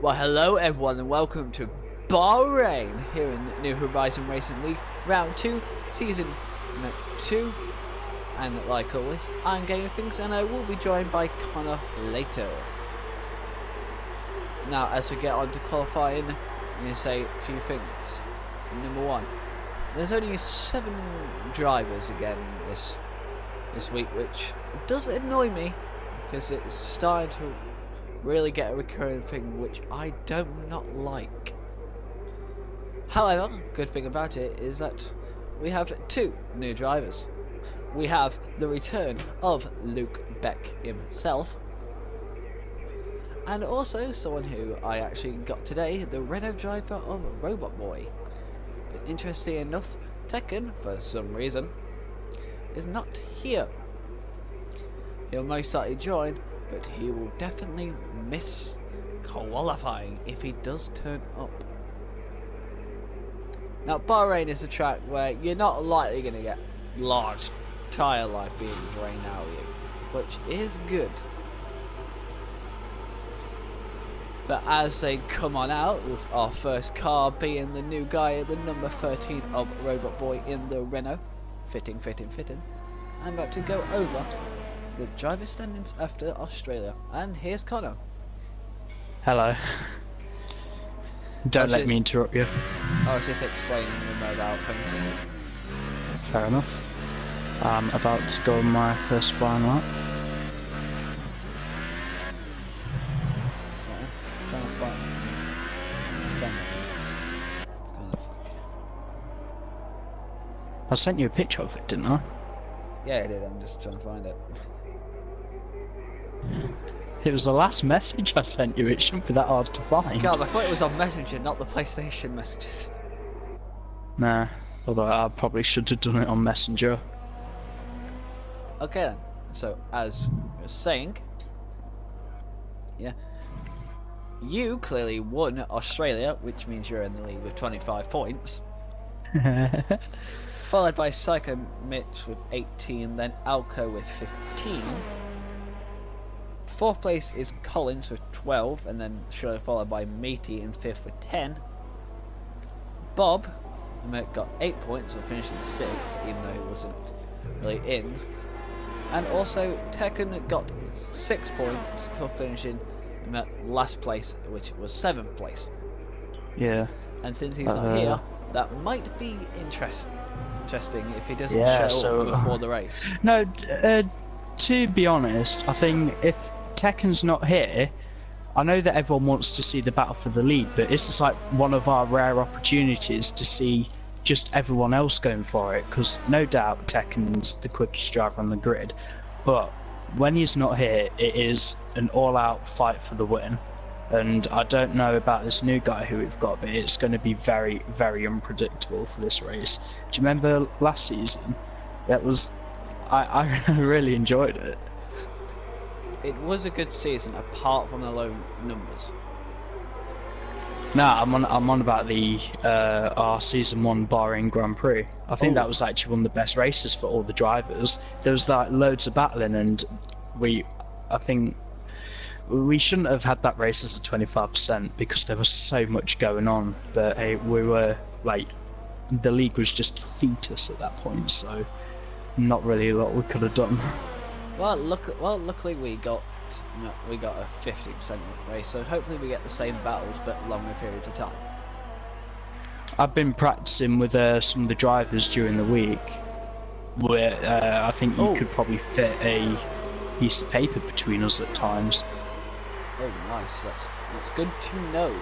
Well, hello everyone and welcome to Bahrain here in New Horizon Racing League Round 2, Season 2. And like always, I'm Game Things and I will be joined by Connor later. Now, as we get on to qualifying, I'm going to say a few things. Number one, there's only 7 drivers again this week, which does annoy me because it's starting to really get a recurring thing which I do not like. However, good thing about it is that we have 2 new drivers. We have the return of Luke Beck himself, and also someone who I actually got today, the Renault driver of Robot Boy. But interesting enough, Tekken, for some reason, is not here. He'll most likely join, but he will definitely miss qualifying if he does turn up. Now, Bahrain is a track where you're not likely going to get large tyre life being drained out of you, which is good. But as they come on out, with our first car being the new guy, the number 13 of Robot Boy in the Renault, fitting, I'm about to go over the driver standings after Australia, and here's Connor. Hello. Don't let me interrupt you. I was just explaining the mode outcomes. Fair enough. I'm about to go on my first flying lap. Trying to find standings. I sent you a picture of it, didn't I? Yeah, I did. I'm just trying to find it. It was the last message I sent you. It shouldn't be that hard to find. God, I thought it was on Messenger, not the PlayStation messages. Nah, although I probably should have done it on Messenger. Okay then. So, as I was saying, yeah, you clearly won Australia, which means you're in the lead with 25 points. Followed by Psycho Mitch with 18, then Alco with 15. 4th place is Collins with 12, and then surely followed by Meaty in 5th with 10. Bob got 8 points and finished in 6th, even though he wasn't really in. And also Tekken got 6 points for finishing in last place, which was 7th place. Yeah. And since he's not here, that might be interesting if he doesn't show up before the race. No, to be honest, I think if Tekken's not here, I know that everyone wants to see the battle for the lead, but this is like one of our rare opportunities to see just everyone else going for it, because no doubt Tekken's the quickest driver on the grid, but when he's not here, it is an all-out fight for the win. And I don't know about this new guy who we've got, but it's going to be very, very unpredictable for this race. Do you remember last season? That was, I really enjoyed it. It was a good season, apart from the low numbers. No, I'm on about the our season 1 Bahrain Grand Prix. I think that was actually one of the best races for all the drivers. There was like loads of battling, and I think we shouldn't have had that race as a 25% because there was so much going on. But hey, we were like, the league was just fetus at that point, so not really a lot we could have done. Well, luckily we got a 50% race, so hopefully we get the same battles but longer periods of time. I've been practicing with some of the drivers during the week, where I think you could probably fit a piece of paper between us at times. Oh, nice. That's good to know.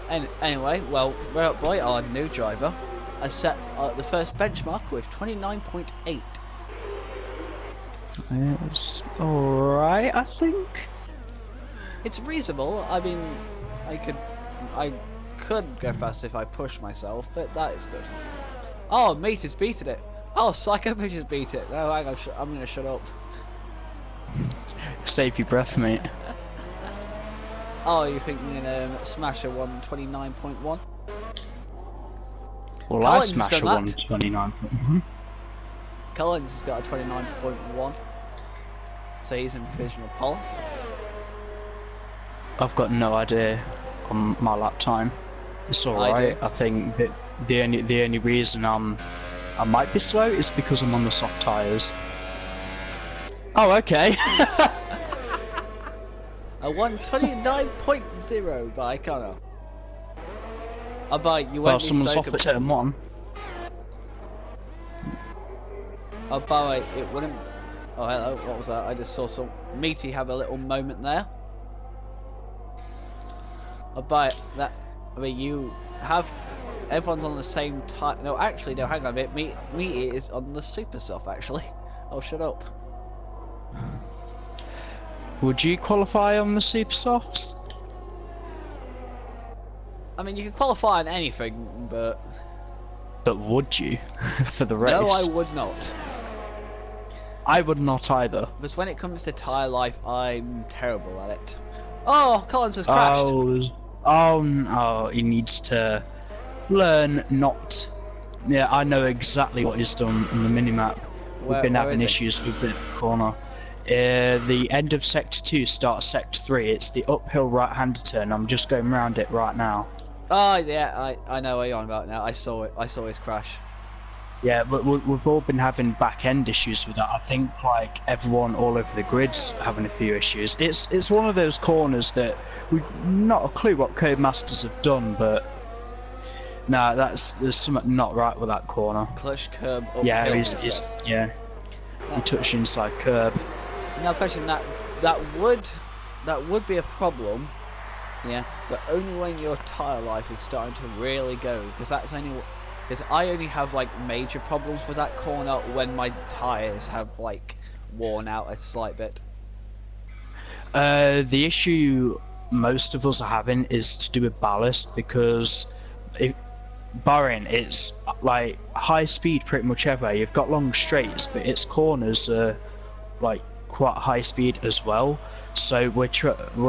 And anyway, well, Robot Boy, our new driver, has set the first benchmark with 29.8. It's alright, I think. It's reasonable. I mean, I could go fast if I push myself, but that is good. Oh, Meat has beaten it. Oh, Psycho Mitch has beat it. No, hang on, I'm gonna shut up. Save your breath, mate. Oh, you think Smasher won 29.1? Well, Collins I Smasher won 29. Collins has got a 29.1. So he's in provisional pole. I've got no idea on my lap time. It's I alright. do. I think that the only reason I might be slow is because I'm on the soft tyres. Oh, okay. I won 29.0 by Connor. I bet you Well, won't be someone's so off at turn 1. Oh, by the way, it wouldn't. Oh, hello. What was that? I just saw some Meaty have a little moment there. Oh, by that. I mean, you have. Everyone's on the same type. No, actually, no. Hang on a bit. Meaty is on the super soft. Actually. Oh, shut up. Would you qualify on the super softs? I mean, you can qualify on anything, but But would you for the race? no, I would not. I would not either. Because when it comes to tyre life, I'm terrible at it. Oh, Collins has crashed. Oh no, he needs to learn not. Yeah, I know exactly what he's done on the minimap. We've been having issues with the corner. The end of sector 2 starts sector 3. It's the uphill right-hander turn. I'm just going around it right now. Oh yeah, I know what you're on about now. I saw it. I saw his crash. Yeah, but we've all been having back-end issues with that. I think like everyone all over the grid's having a few issues. It's one of those corners that we've not a clue what Codemasters have done, but no, there's something not right with that corner. Clutch curb uphill. Yeah, he's yeah. He touched inside curb. Now, question that would be a problem. Yeah, but only when your tyre life is starting to really go, because that's only because I only have like major problems with that corner when my tyres have like worn out a slight bit. The issue most of us are having is to do with ballast, because Bahrain, it's like high speed pretty much everywhere. You've got long straights, but its corners are like quite high speed as well. So we're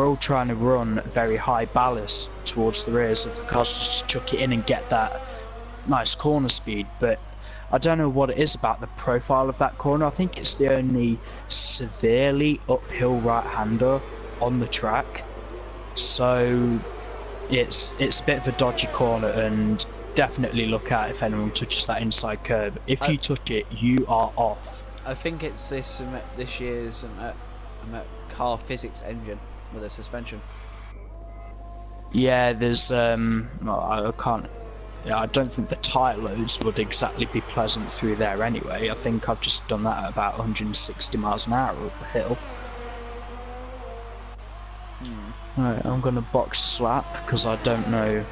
all trying to run very high ballast towards the rears of the cars, just to chuck it in and get that nice corner speed. But I don't know what it is about the profile of that corner. I think it's the only severely uphill right-hander on the track, so it's a bit of a dodgy corner, and definitely look out if anyone touches that inside curb. If you touch it, you are off. I think it's this year's car physics engine with a suspension. Yeah, there's I can't. Yeah, I don't think the tyre loads would exactly be pleasant through there anyway. I think I've just done that at about 160 miles an hour up the hill. Right, I'm gonna box slap because I don't know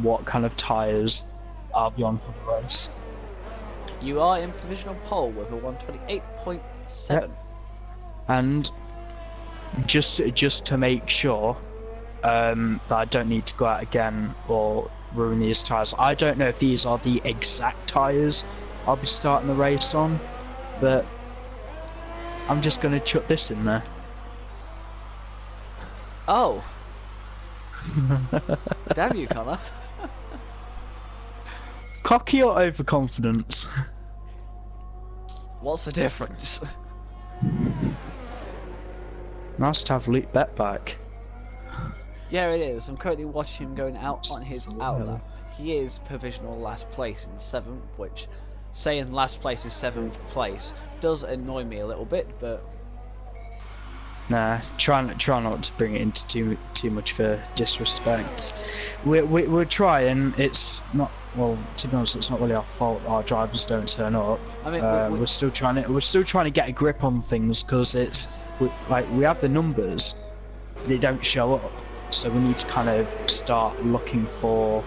what kind of tyres I'll be on for the race. You are in provisional pole with a 128.7. Yep. And just to make sure that I don't need to go out again or ruin these tyres. I don't know if these are the exact tyres I'll be starting the race on, but I'm just going to chuck this in there. Oh. Damn you, Connor. Cocky or overconfidence? What's the difference? Nice to have Luke Bet back. Yeah, it is. I'm currently watching him going out on his outlap. He is provisional last place in 7th, which saying last place is 7th place does annoy me a little bit, but nah, try not to bring it into too much for disrespect. We're trying. It's not, well, to be honest, it's not really our fault our drivers don't turn up. I mean, we're still trying to get a grip on things, because we have the numbers, they don't show up. So we need to kind of start looking for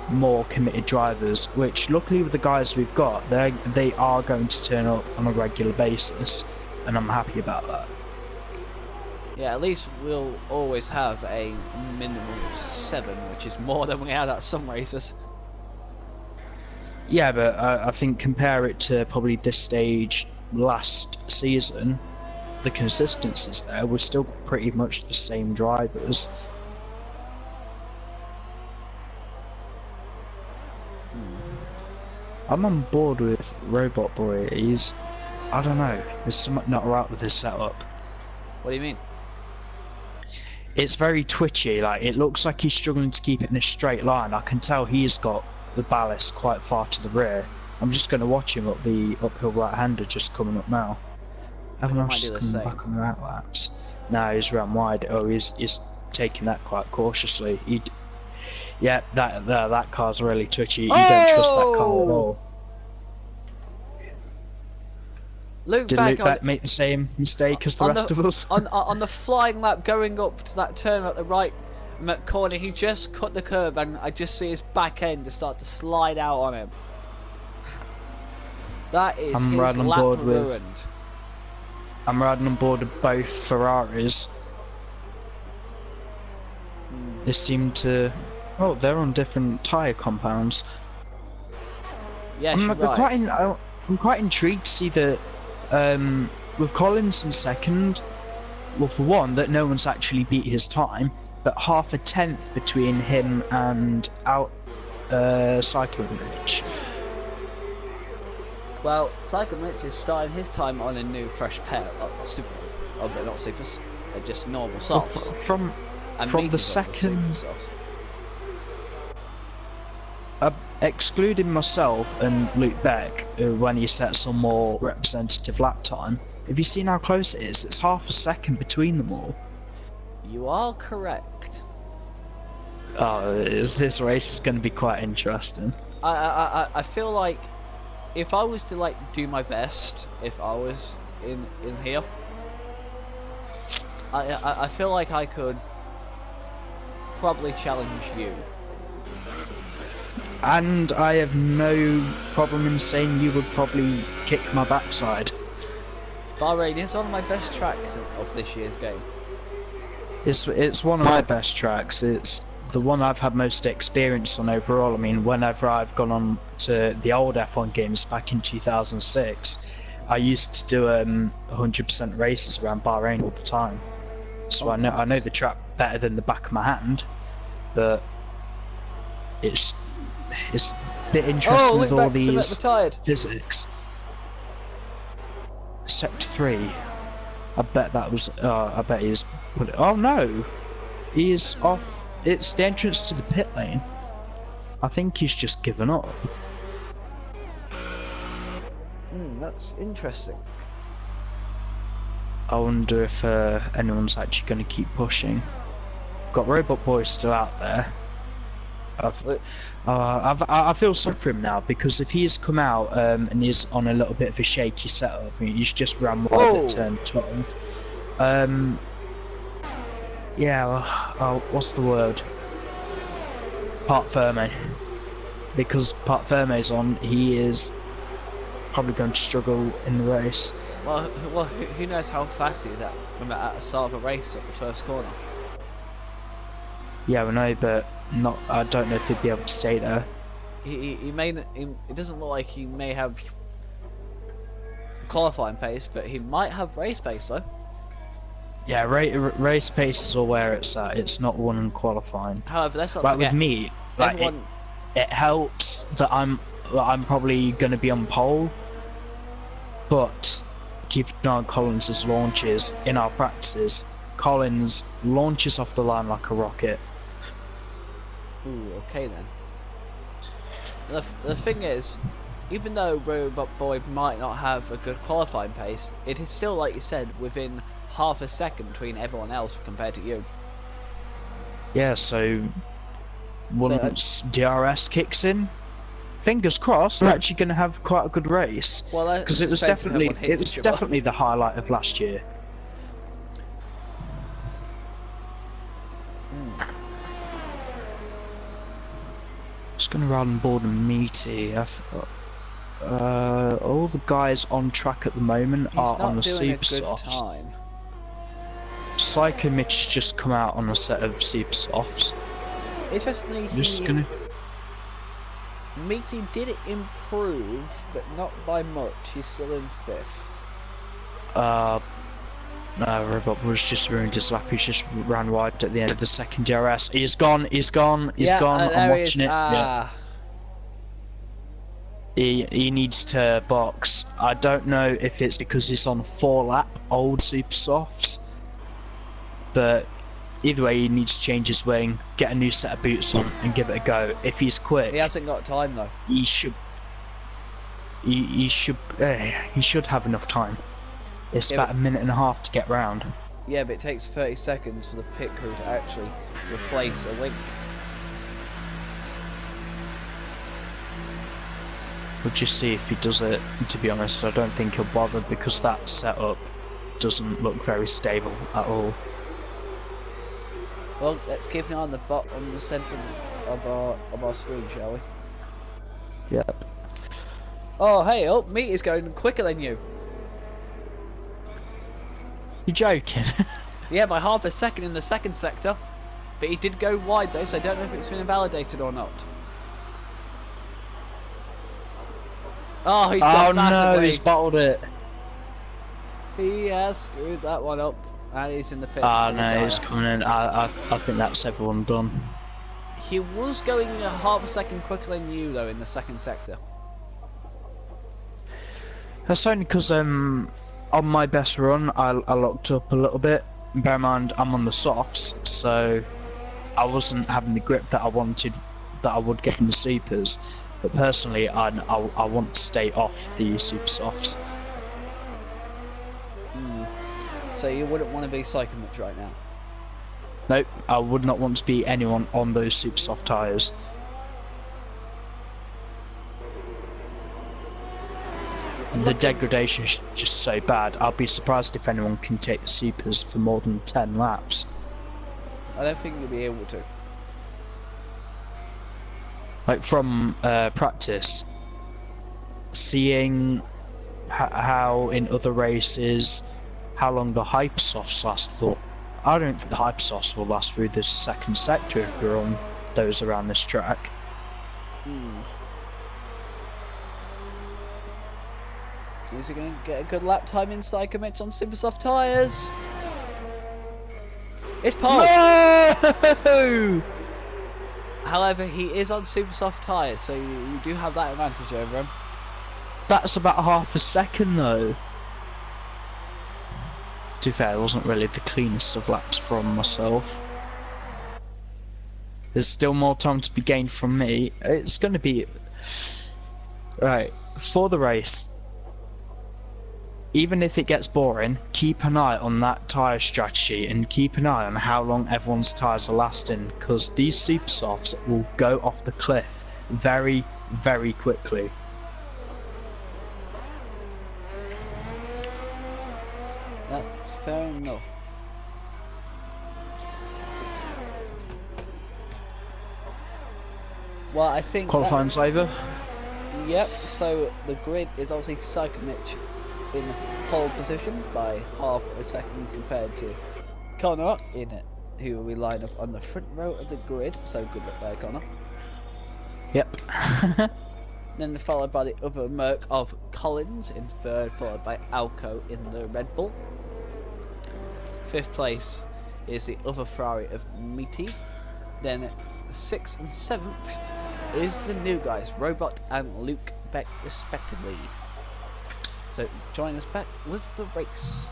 more committed drivers, which luckily with the guys we've got, they are going to turn up on a regular basis, and I'm happy about that. Yeah, at least we'll always have a minimum of 7, which is more than we had at some races. Yeah, but I think compare it to probably this stage last season, the consistency's there. We're still pretty much the same drivers. I'm on board with Robot Boy. I don't know, there's something not right with his setup. What do you mean? it's very twitchy. Like, it looks like he's struggling to keep it in a straight line. I can tell he's got the ballast quite far to the rear. I'm just going to watch him up the uphill right-hander just coming up now. Everyone else is coming back on the outlets. No, he's ran wide. Oh, he's taking that quite cautiously. Yeah, that car's really twitchy. You don't trust that car at all. Did Luke Beck make the same mistake as the rest of us? On the flying lap going up to that turn at the right corner, he just cut the curb and I just see his back end to start to slide out on him. That is his lap ruined. I'm riding on board with both Ferraris. They seem to... Oh, they're on different tyre compounds. Yes, you're right. I'm quite intrigued to see that with Collins in second, well, for one, that no one's actually beat his time, but half a tenth between him and Cycling Mitch. Well, Cycling Mitch is starting his time on a new fresh pair of not supers, they're just normal softs. Well, from the second, excluding myself and Luke Beck, when he set some more representative lap time, have you seen how close it is? It's half a second between them all. You are correct. Oh, this race is going to be quite interesting. I feel like if I was to like do my best, if I was in here, I feel like I could probably challenge you. And I have no problem in saying you would probably kick my backside. Bahrain is one of my best tracks of this year's game. It's one of my best tracks. It's the one I've had most experience on overall. I mean, whenever I've gone on to the old F1 games back in 2006, I used to do 100% races around Bahrain all the time. So I know the track better than the back of my hand, but it's a bit interesting with all these physics. Sector 3. I bet that was. I bet he's put it. Oh no, he's off. It's the entrance to the pit lane. I think he's just given up. That's interesting. I wonder if anyone's actually going to keep pushing. Got Robot Boy still out there. I feel sorry for him now, because if he's come out and he's on a little bit of a shaky setup, I mean, he's just ran wide at turn 12. Yeah, what's the word? Part Ferme. Because Part Ferme's on, he is probably going to struggle in the race. Well, who knows how fast he's at the start of a race at the first corner. Yeah, I know, but I don't know if he'd be able to stay there. It doesn't look like he may have qualifying pace, but he might have race pace though. Yeah, race pace is all where it's at. It's not one in qualifying. However, let's not forget. With me, it helps that I'm probably going to be on pole, but keep an eye on Collins' launches in our practices. Collins launches off the line like a rocket. Ooh, okay then. The thing is, even though Robot Boy might not have a good qualifying pace, it is still, like you said, within half a second between everyone else compared to you. Yeah, so once DRS kicks in, fingers crossed, we're actually going to have quite a good race. Well, because it was definitely the highlight of last year. Just going to ride on board and meaty. All the guys on track at the moment are on the super softs. Psycho Mitch has just come out on a set of super softs. Interestingly, Meaty did improve, but not by much. He's still in 5th. No, Robot was just ruined his lap. He just ran wide at the end of the second DRS. He's gone. I'm watching it. Yeah. He needs to box. I don't know if it's because he's on 4 lap old super softs, but either way, he needs to change his wing, get a new set of boots on, and give it a go. If he's quick, He hasn't got time though. he should. He should have enough time. It's Yeah, about a minute and a half to get round. Yeah, but it takes 30 seconds for the pit crew to actually replace a wing. We'll just see if he does it. To be honest, I don't think he'll bother because that setup doesn't look very stable at all. Well, let's keep an eye on the centre of our screen, shall we? Yep. Oh, hey, meat is going quicker than you. You're joking? Yeah, by half a second in the second sector. But he did go wide though, so I don't know if it's been invalidated or not. Oh, he's gone massively. No, he's bottled it. He has screwed that one up, and he's in the pits. Ah, no, he's coming in. I think that's everyone done. He was going a half a second quicker than you though in the second sector. That's only because on my best run I locked up a little bit. Bear in mind I'm on the softs, so I wasn't having the grip that I wanted, that I would get from the supers. But personally, I want to stay off the super softs. So you wouldn't want to be Psychomich right now? Nope, I would not want to be anyone on those super soft tyres. The degradation is just so bad. I'll be surprised if anyone can take the supers for more than 10 laps. I don't think you'll be able to. Like from practice, seeing how in other races, how long the hypersofts last for. I don't think the hypersofts will last through this second sector if we're on those around this track. Is he going to get a good lap time in Psychomich on super soft tyres? It's Paul! No! However, he is on super soft tyres, so you do have that advantage over him. That's about half a second though. To be fair, it wasn't really the cleanest of laps from myself. There's still more time to be gained from me. It's going to be... Right, for the race, even if it gets boring, keep an eye on that tyre strategy and keep an eye on how long everyone's tyres are lasting, because these super softs will go off the cliff very, very quickly. That's fair enough. Well, I think Qualifying's over. Yep, so the grid is obviously Psychomich in pole position by half a second compared to Connor in it, who will line up on the front row of the grid, so good luck there, Connor. Yep. Then followed by the other Merc of Collins in third, followed by Alco in the Red Bull. Fifth place is the other Ferrari of Meaty. Then 6th and 7th is the new guys, Robot and Luke Beck respectively. So join us back with the race.